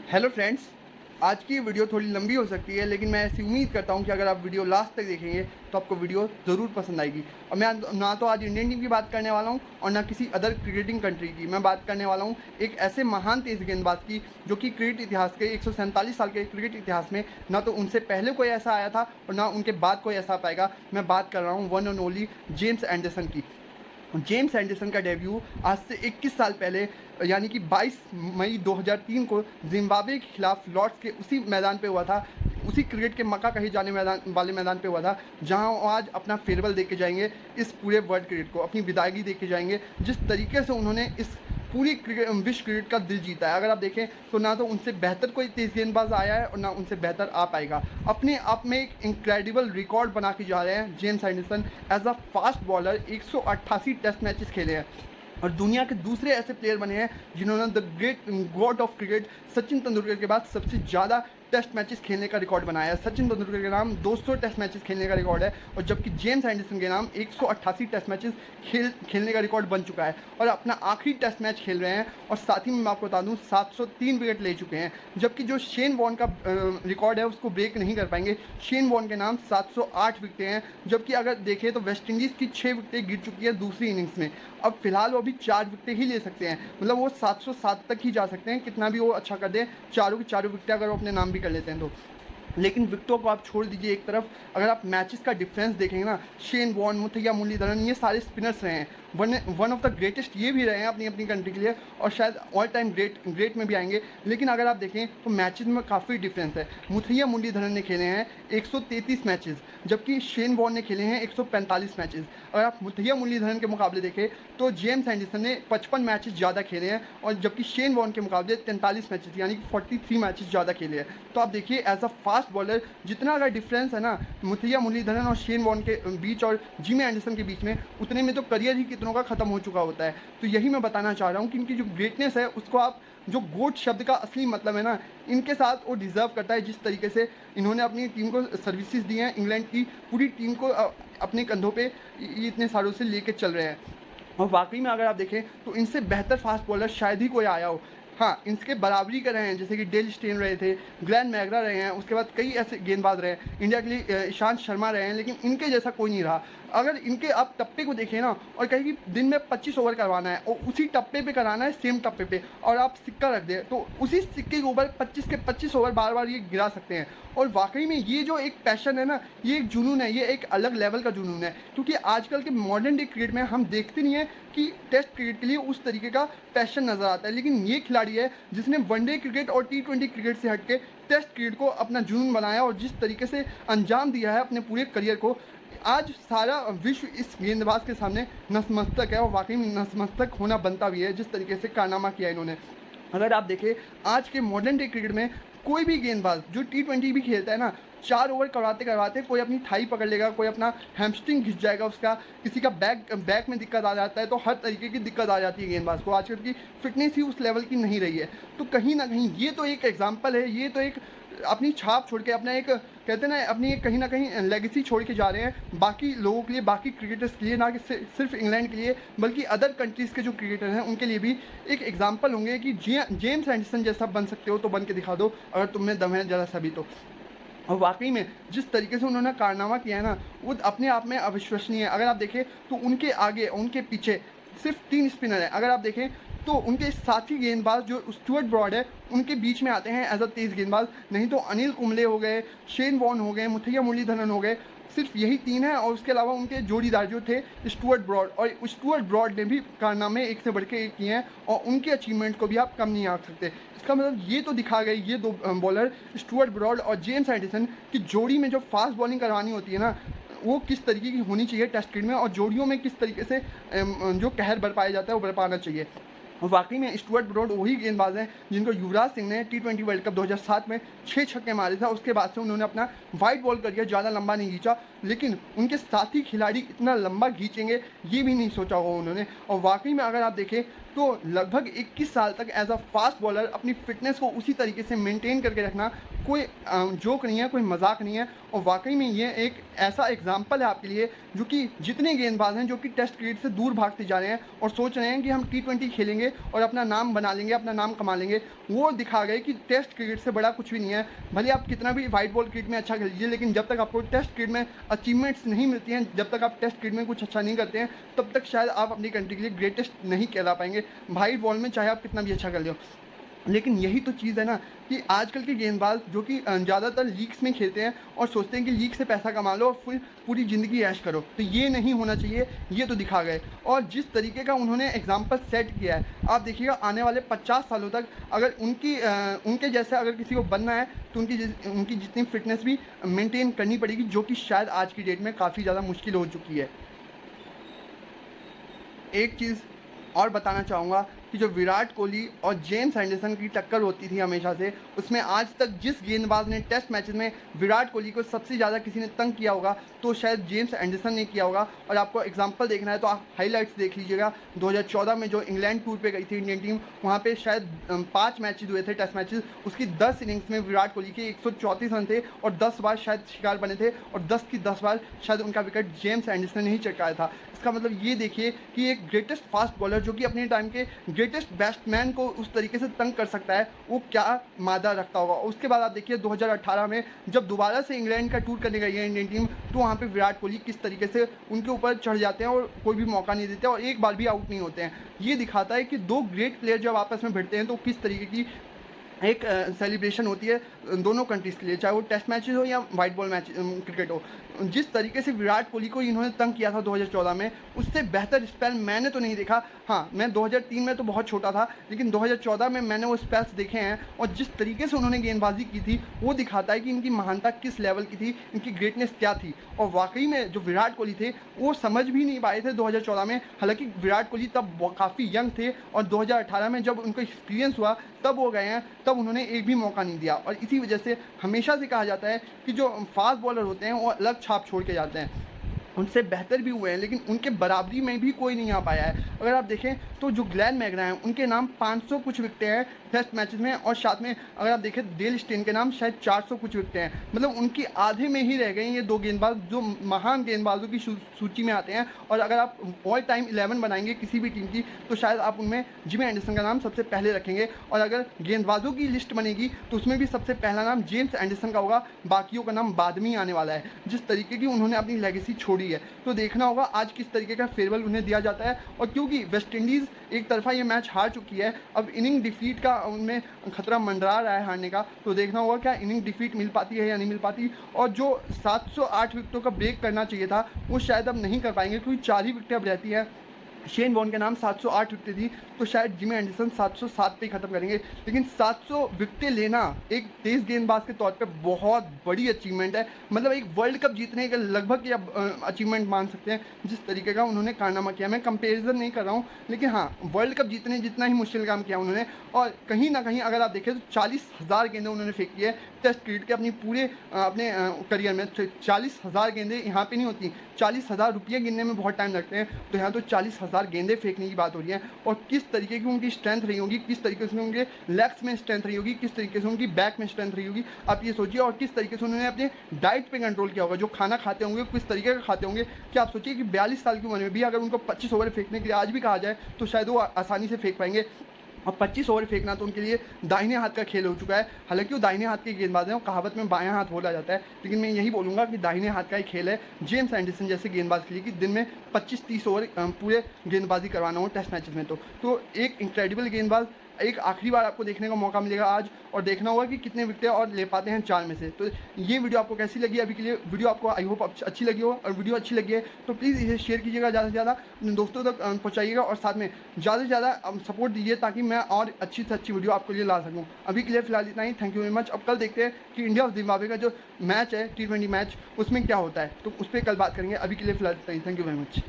Hello friends, आज की video थोड़ी लंबी हो सकती है, लेकिन मैं ऐसी उम्मीद करता हूं कि अगर आप वीडियो लास्ट तक देखेंगे तो आपको वीडियो ज़रूर पसंद आएगी। और मैं ना तो आज इंडियन टीम की बात करने वाला हूं और ना किसी अदर क्रिकेटिंग कंट्री की। मैं बात करने वाला हूं एक ऐसे महान तेज़ गेंदबाज की जो कि क्रिकेट इतिहास के 147 साल के क्रिकेट इतिहास में ना तो उनसे पहले कोई ऐसा आया था और ना उनके बाद कोई ऐसा पाएगा। मैं बात कर रहा हूँ one and only James Anderson की। जेम्स एंडरसन का डेब्यू आज से 21 साल पहले यानी कि 22 मई 2003 को जिम्बाब्वे के खिलाफ लॉर्ड्स के उसी मैदान पे हुआ था, उसी क्रिकेट के मक्का कहे जाने मैदान पे हुआ था, जहां वो आज अपना फेयरवेल दे के जाएंगे, इस पूरे वर्ल्ड क्रिकेट को अपनी विदायगी दे के जाएंगे। जिस तरीके से उन्होंने इस पूरी विश्व क्रिकेट का दिल जीता है, अगर आप देखें तो ना तो उनसे बेहतर कोई तेज़ गेंदबाज आया है और ना उनसे बेहतर आ पाएगा। अपने आप में एक इनक्रेडिबल रिकॉर्ड बना के जा रहे हैं James Anderson. As a fast bowler 188 test matches खेले हैं और दुनिया के दूसरे ऐसे प्लेयर बने हैं जिन्होंने the great God of cricket Sachin Tendulkar के बाद सबसे ज़्यादा टेस्ट मैचेस खेलने का रिकॉर्ड बनाया है। सचिन तेंदुलकर के नाम 200 टेस्ट मैचेस खेलने का रिकॉर्ड है और जबकि जेम्स एंडरसन के नाम 188 टेस्ट मैचेस खेलने का रिकॉर्ड बन चुका है और अपना आखिरी टेस्ट मैच खेल रहे हैं। और साथ ही में मैं आपको बता दूं 703 विकेट ले चुके हैं, जबकि जो शेन वॉर्न का रिकॉर्ड है उसको ब्रेक नहीं कर पाएंगे। शेन वॉर्न के नाम 708 विकेटें हैं, जबकि अगर देखें तो वेस्ट इंडीज़ की 6 विकेटें गिर चुकी है दूसरी इनिंग्स में। अब फिलहाल वो अभी 4 विकेटें ही ले सकते हैं, मतलब वो 707 तक ही जा सकते हैं, कितना भी वो अच्छा कर दे। चारों की चारों विकेटें अगर वो अपने नाम भी कर लेते हैं तो। लेकिन विकेटों को आप छोड़ दीजिए एक तरफ, अगर आप मैचेस का डिफरेंस देखेंगे ना, शेन वॉर्न, मुथैया मुरलीधरन, ये सारे स्पिनर्स रहे हैं, वन ऑफ द ग्रेटेस्ट ये भी रहे हैं अपनी अपनी कंट्री के लिए और शायद ऑल टाइम ग्रेट में भी आएंगे। लेकिन अगर आप देखें तो मैचेस में काफ़ी डिफरेंस है। मुथैया मुरलीधरन ने खेले हैं 133 मैचेस, जबकि शेन वॉर्न ने खेले हैं 145 मैचेस। अगर आप मुथैया मुरलीधरन के मुकाबले देखें तो जेम्स एंडरसन ने 55 मैचेस ज़्यादा खेले हैं और जबकि शेन वॉर्न के मुकाबले 43 मैचेस यानी कि 43 मैचेस ज़्यादा खेले हैं। तो आप देखिए एज अ फास्ट बॉलर जितना अगर डिफरेंस है ना मुथैया मुरलीधरन और शेन वॉर्न के बीच और जिमी एंडरसन के बीच में, उतने में तो करियर ही कितनों का ख़त्म हो चुका होता है। तो यही मैं बताना चाह रहा हूँ कि इनकी जो ग्रेटनेस है उसको आप, जो गोट शब्द का असली मतलब है ना, इनके साथ वो डिज़र्व करता है। जिस तरीके से इन्होंने अपनी टीम को सर्विसेज दी हैं, इंग्लैंड की पूरी टीम को अपने कंधों पे ये इतने सालों से लेके चल रहे हैं। और वाकई में अगर आप देखें तो इनसे बेहतर फास्ट बॉलर शायद ही कोई आया हो। हाँ, इनके बराबरी कर रहे हैं, जैसे कि डेल स्टेन रहे थे, ग्लैन मैगरा रहे हैं, उसके बाद कई ऐसे गेंदबाज रहे हैं इंडिया के लिए, ईशांत शर्मा रहे हैं, लेकिन इनके जैसा कोई नहीं रहा। अगर इनके आप टप्पे को देखें ना और कहें कि दिन में 25 ओवर करवाना है और उसी टप्पे पे कराना है, सेम टप्पे पे, और आप सिक्का रख दें तो उसी सिक्के के ऊपर 25 के 25 ओवर बार बार ये गिरा सकते हैं। और वाकई में ये जो एक पैशन है ना, ये एक जुनून है, ये एक अलग लेवल का जुनून है। क्योंकि आजकल के मॉडर्न डे क्रिकेट में हम देखते नहीं है कि टेस्ट क्रिकेट के लिए उस तरीके का पैशन नज़र आता है, लेकिन ये खिलाड़ी है जिसने वनडे क्रिकेट और T20 क्रिकेट से हटके टेस्ट क्रिकेट को अपना जुनून बनाया और जिस तरीके से अंजाम दिया है अपने पूरे करियर को, आज सारा विश्व इस गेंदबाज के सामने नतमस्तक है और वाकई में नतमस्तक होना बनता भी है, जिस तरीके से कारनामा किया इन्होंने। अगर आप देखें आज के मॉडर्न डे क्रिकेट में कोई भी गेंदबाज जो T20 भी खेलता है ना, 4 ओवर करवाते करवाते कोई अपनी थाई पकड़ लेगा, कोई अपना हैमस्ट्रिंग घिस जाएगा उसका, किसी का बैक में दिक्कत आ जाता है, तो हर तरीके की दिक्कत आ जाती है गेंदबाज को। आजकल की फिटनेस ही उस लेवल की नहीं रही है। तो कहीं ना कहीं ये तो एक एग्जाम्पल है, ये तो एक अपनी छाप छोड़ के, अपना एक कहते हैं ना, अपनी एक कहीं ना कहीं लेगेसी छोड़ के जा रहे हैं बाकी लोगों के लिए, बाकी क्रिकेटर्स के लिए, ना कि सिर्फ इंग्लैंड के लिए बल्कि अदर कंट्रीज़ के जो क्रिकेटर हैं उनके लिए भी एक एग्जाम्पल होंगे कि जेम्स एंडरसन जैसा बन सकते हो तो बन के दिखा दो, अगर तुम में दम है ज़रा सा भी तो। और वाकई में जिस तरीके से उन्होंने कारनामा किया है ना, वो अपने आप में अविश्वसनीय है। अगर आप देखें तो उनके आगे उनके पीछे सिर्फ 3 स्पिनर हैं। अगर आप देखें तो उनके साथी गेंदबाज जो स्टुअर्ट ब्रॉड है उनके बीच में आते हैं एज अ तेज़ गेंदबाज, नहीं तो अनिल कुंबले हो गए, शेन वॉर्न हो गए, मुथैया मुरलीधरन हो गए, सिर्फ यही 3 हैं। और उसके अलावा उनके जोड़ीदार जो थे स्टुअर्ट ब्रॉड, और स्टुअर्ट ब्रॉड ने भी कारनामे एक से बढ़ के एक किए हैं और उनके अचीवमेंट को भी आप कम नहीं आंक सकते। इसका मतलब ये तो दिखा गई, ये 2 बॉलर स्टुअर्ट ब्रॉड और जेम्स एंडरसन की जोड़ी में जो फास्ट बॉलिंग करवानी होती है ना, वो किस तरीके की होनी चाहिए टेस्ट क्रिकेट में, और जोड़ियों में किस तरीके से जो कहर बरपाया जाता है वो बरपाना चाहिए। और वाकई में स्टुअर्ट ब्रॉड वही गेंदबाज हैं जिनको युवराज सिंह ने T20 वर्ल्ड कप 2007 में 6 छक्के मारे था। उसके बाद से उन्होंने अपना वाइड बॉल करियर ज़्यादा लंबा नहीं खींचा, लेकिन उनके साथी खिलाड़ी इतना लंबा खींचेंगे ये भी नहीं सोचा होगा उन्होंने। और वाकई में अगर आप देखें तो लगभग 21 साल तक एज अ फास्ट बॉलर अपनी फिटनेस को उसी तरीके से मेंटेन करके रखना कोई जोक नहीं है, कोई मजाक नहीं है। और वाकई में ये एक ऐसा एग्जाम्पल है आपके लिए, जो कि जितने गेंदबाज हैं जो कि टेस्ट क्रिकेट से दूर भागते जा रहे हैं और सोच रहे हैं कि हम T20 खेलेंगे और अपना नाम बना लेंगे, अपना नाम कमा लेंगे, वो दिखा गए कि टेस्ट क्रिकेट से बड़ा कुछ भी नहीं है। भले आप कितना भी वाइट बॉल क्रिकेट में अच्छा खेल लीजिए, लेकिन जब तक आपको टेस्ट क्रिकेट में अचीवमेंट्स नहीं मिलती हैं, जब तक आप टेस्ट क्रिकेट में कुछ अच्छा नहीं करते हैं, तब तक शायद आप अपनी कंट्री के लिए ग्रेटेस्ट नहीं कहला पाएंगे। वाइट बॉल में चाहे आप कितना भी अच्छा कर लो। लेकिन यही तो चीज़ है ना कि आजकल के गेंदबाज जो कि ज़्यादातर लीग्स में खेलते हैं और सोचते हैं कि लीग से पैसा कमा लो और फिर पूरी ज़िंदगी ऐश करो, तो ये नहीं होना चाहिए। ये तो दिखा गए, और जिस तरीके का उन्होंने एग्जाम्पल सेट किया है, आप देखिएगा आने वाले 50 सालों तक अगर उनके जैसे अगर किसी को बनना है तो उनकी जितनी फिटनेस भी मेंटेन करनी पड़ेगी, जो कि शायद आज की डेट में काफ़ी ज़्यादा मुश्किल हो चुकी है। एक चीज़ और बताना चाहूँगा कि जो विराट कोहली और जेम्स एंडरसन की टक्कर होती थी हमेशा से, उसमें आज तक जिस गेंदबाज ने टेस्ट मैचेस में विराट कोहली को सबसे ज़्यादा किसी ने तंग किया होगा तो शायद जेम्स एंडरसन ने किया होगा। और आपको एग्जांपल देखना है तो आप हाइलाइट्स देख लीजिएगा। 2014 में जो इंग्लैंड टूर पे गई थी इंडियन टीम, वहाँ पे शायद 5 मैचेज हुए थे टेस्ट मैचेस, उसकी 10 इनिंग्स में विराट कोहली के 134 रन थे और 10 बार शायद शिकार बने थे, और 10 की 10 बार शायद उनका विकेट जेम्स एंडरसन ने ही चटकाया था। इसका मतलब ये देखिए कि एक ग्रेटेस्ट फास्ट बॉलर जो कि अपने टाइम के ग्रेटेस्ट बैट्समैन को उस तरीके से तंग कर सकता है, वो क्या मादा रखता होगा। उसके बाद आप देखिए 2018 में जब दोबारा से इंग्लैंड का टूर करने गई है इंडियन टीम, तो वहाँ पे विराट कोहली किस तरीके से उनके ऊपर चढ़ जाते हैं और कोई भी मौका नहीं देते और एक बार भी आउट नहीं होते हैं। ये दिखाता है कि दो ग्रेट प्लेयर जब आपस में भिड़ते हैं तो किस तरीके की एक सेलिब्रेशन होती है दोनों कंट्रीज़ के लिए, चाहे वो टेस्ट मैचेस हो या वाइट बॉल मैच क्रिकेट हो। जिस तरीके से विराट कोहली को इन्होंने तंग किया था 2014 में, उससे बेहतर स्पेल मैंने तो नहीं देखा। हाँ, मैं 2003 में तो बहुत छोटा था, लेकिन 2014 में मैंने वो स्पेल्स देखे हैं, और जिस तरीके से उन्होंने गेंदबाजी की थी वो दिखाता है कि इनकी महानता किस लेवल की थी, इनकी ग्रेटनेस क्या थी। और वाकई में जो विराट कोहली थे वो समझ भी नहीं पाए थे 2014 में। हालांकि विराट कोहली तब काफ़ी यंग थे, और 2018 में जब उनको एक्सपीरियंस हुआ तब वो गए हैं, तब उन्होंने एक भी मौका नहीं दिया। और इसी वजह से हमेशा से कहा जाता है कि जो फास्ट बॉलर होते हैं वो अलग छाप छोड़ के जाते हैं। उनसे बेहतर भी हुए हैं, लेकिन उनके बराबरी में भी कोई नहीं आ पाया है। अगर आप देखें तो जो ग्लेन मैकग्रा हैं, उनके नाम 500 कुछ विकटें हैं टेस्ट मैचेस में, और साथ में अगर आप देखें डेल स्टेन के नाम शायद 400 कुछ विकटें हैं। मतलब उनकी आधे में ही रह गए ये दो गेंदबाज जो महान गेंदबाजों की सूची में आते हैं। और अगर आप ऑल टाइम 11 बनाएंगे किसी भी टीम की, तो शायद आप उनमें जिमी एंडरसन का नाम सबसे पहले रखेंगे, और अगर गेंदबाजों की लिस्ट बनेगी तो उसमें भी सबसे पहला नाम जेम्स एंडरसन का होगा, बाकियों का नाम बाद में ही आने वाला है। जिस तरीके की उन्होंने अपनी लेगेसी छोड़ी है, तो देखना होगा आज किस तरीके का फेयरवेल उन्हें दिया जाता है। और क्योंकि वेस्ट इंडीज़ एक तरफा ये मैच हार चुकी है, अब इनिंग डिफीट का उनमें खतरा मंडरा रहा है हारने का, तो देखना होगा क्या इनिंग डिफीट मिल पाती है या नहीं मिल पाती। और जो 708 विकेटों का ब्रेक करना चाहिए था वो शायद अब नहीं कर पाएंगे, क्योंकि 4 ही विकेटें अब रहती हैं। शेन वॉर्न के नाम 708 विकेटें थी, तो शायद जिमी एंडरसन 707 पे ख़त्म करेंगे। लेकिन 700 विकेटें लेना एक तेज़ गेंदबाज के तौर पे बहुत बड़ी अचीवमेंट है। मतलब एक वर्ल्ड कप जीतने के लगभग या अचीवमेंट मान सकते हैं, जिस तरीके का उन्होंने कारनामा किया। मैं कंपेरिजन नहीं कर रहा हूँ, लेकिन हाँ, वर्ल्ड कप जीतने जितना ही मुश्किल काम किया उन्होंने। और कहीं ना कहीं अगर आप देखें तो 40,000 गेंदें उन्होंने फेंकी है टेस्ट क्रिकेट के अपने करियर में। 40,000 गेंदें यहाँ पर नहीं होती, 40,000 रुपये गिनने में बहुत टाइम लगते हैं, तो यहाँ तो 40,000 गेंदें फेंकने की बात हो रही है। और किस तरीके की उनकी स्ट्रेंथ रही होगी, किस तरीके से उनके लेग्स में स्ट्रेंथ रही होगी, किस तरीके से उनकी बैक में स्ट्रेंथ रही होगी, आप ये सोचिए। और किस तरीके से उन्होंने अपने डाइट पे कंट्रोल किया होगा, जो खाना खाते होंगे किस तरीके का खाते होंगे। कि आप सोचिए कि 42 साल की उम्र में भी अगर उनको 25 ओवर फेंकने के लिए आज भी कहा जाए तो शायद वो आसानी से फेंक पाएंगे। और 25 ओवर फेंकना तो उनके लिए दाहिने हाथ का खेल हो चुका है। हालांकि वो दाहिने हाथ के गेंदबाज हैं, वो कहावत में बायां हाथ बोला जाता है, लेकिन मैं यही बोलूँगा कि दाहिने हाथ का ही खेल है जेम्स एंडरसन जैसे गेंदबाज के लिए, कि दिन में 25-30 ओवर पूरे गेंदबाजी करवाना हो टेस्ट मैचेस में। तो एक इनक्रेडिबल गेंदबाज एक आखिरी बार आपको देखने का मौका मिलेगा आज, और देखना होगा कि कितने विकेटें और ले पाते हैं 4 में से। तो ये वीडियो आपको कैसी लगी? अभी के लिए वीडियो आपको आई होप अच्छी लगी हो, और वीडियो अच्छी लगी है तो प्लीज़ इसे शेयर कीजिएगा, ज़्यादा से ज़्यादा अपने दोस्तों तक पहुँचाइएगा, और साथ में ज़्यादा से ज़्यादा सपोर्ट दीजिए ताकि मैं और अच्छी से अच्छी वीडियो आपके लिए ला सकूँ। अभी के लिए फिलहाल इतना ही। Thank you very much. अब कल देखते हैं कि इंडिया और जिम्बाब्वे का जो मैच है T20 मैच, उसमें क्या होता है, तो उस पर कल बात करेंगे। अभी के लिए फिलहाल इतना ही। Thank you very much.